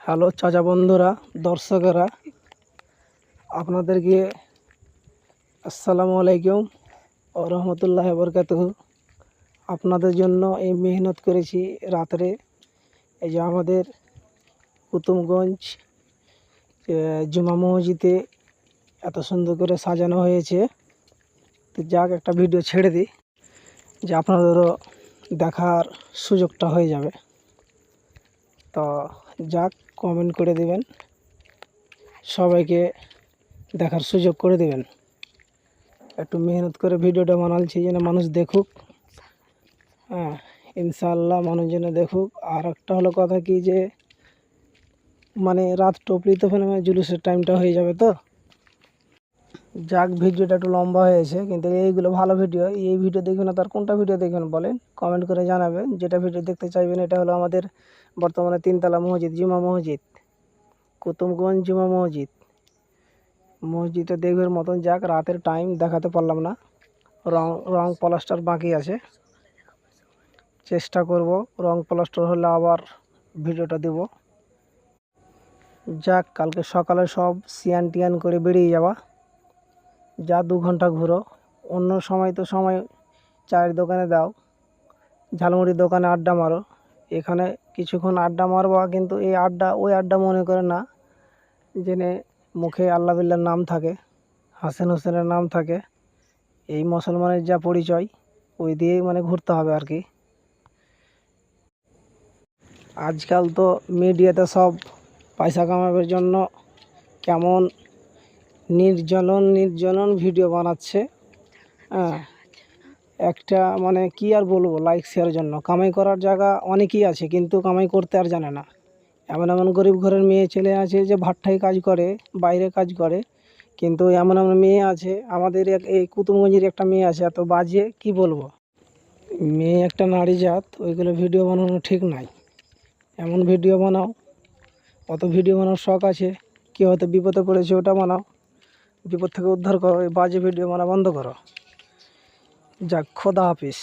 Hello চাচা বন্ধুরা, দর্শকেরা, আপনাদেরকে আসসালামু আলাইকুম ও রহমতুল্লাহ বরকাতুহু। আপনাদের জন্য এই মেহনত করেছি রাত্রে। এই যে আমাদের কুতুবগঞ্জ জুমা মসজিদে এত সুন্দর করে সাজানো হয়েছে। তো যাক, একটা ভিডিও ছেড়ে দিই যে আপনাদেরও দেখার সুযোগটা হয়ে যাবে। তো যাক, কমেন্ট করে দিবেন, সবাইকে দেখার সুযোগ করে দিবেন। একটু মেহনত করে ভিডিওটা বানাচ্ছি যেন মানুষ দেখুক। হ্যাঁ, ইনশাআল্লাহ মানুষ যেন দেখুক। আর একটা হলো কথা কি, যে মানে রাত টপলি তো ফেলে জুলুসের টাইমটা হয়ে যাবে। তো যাক, ভিডিওটা একটু লম্বা হয়েছে, কিন্তু এইগুলো ভালো ভিডিও। এই ভিডিও দেখবেন না তার কোনটা ভিডিও দেখবেন বলেন, কমেন্ট করে জানাবেন। যেটা ভিডিও দেখতে চাইবেন, এটা হলো আমাদের বর্তমানে 3তলা মসজিদ, জুমা মসজিদ, কুতুবগঞ্জ জুমা মসজিদ। মসজিদটা দেখবার মতন। যাক, রাতের টাইম দেখাতে পারলাম না, রং প্লাস্টার বাকি আছে। চেষ্টা করব রং প্লাস্টার হলে আবার ভিডিওটা দেব। যাক, কালকে সকালে সব সিয়ান টিয়ান করে বেরিয়ে যাওয়া। যা 2 ঘন্টা ঘুরো। অন্য সময় তো সময় চায়ের দোকানে দাও, ঝালমুড়ির দোকানে আড্ডা মারো। এখানে কিছুক্ষণ আড্ডা মারবা, কিন্তু এই আড্ডা ওই আড্ডা মনে করে না, জেনে মুখে আল্লাহ বিল্লার নাম থাকে, হাসেন হোসেনের নাম থাকে। এই মুসলমানের যা পরিচয়, ওই দিয়েই মানে ঘুরতে হবে আর কি। আজকাল তো মিডিয়াতে সব পয়সা কামাবার জন্য কেমন নির্জনন ভিডিও বানাচ্ছে। হ্যাঁ, একটা মানে কি আর বলবো, লাইক শেয়ারের জন্য। কামাই করার জায়গা অনেকই আছে, কিন্তু কামাই করতে আর জানে না। এমন এমন গরিব ঘরের মেয়ে ছেলে আছে যে ভাট্টায় কাজ করে, বাইরে কাজ করে, কিন্তু এমন এমন মেয়ে আছে। আমাদের এই কুতুবগঞ্জের একটা মেয়ে আছে, এত বাজে কি বলবো। মেয়ে একটা নারী জাত, ওইগুলো ভিডিও বানানো ঠিক নাই। এমন ভিডিও বানাও, অত ভিডিও বানানোর শখ আছে, কেউ হয়তো বিপদে পড়েছে, ওটা বানাও, বিপদ থেকে উদ্ধার করো। এই বাজে ভিডিও বানা বন্ধ করো। যাক, খোদা হাফিজ।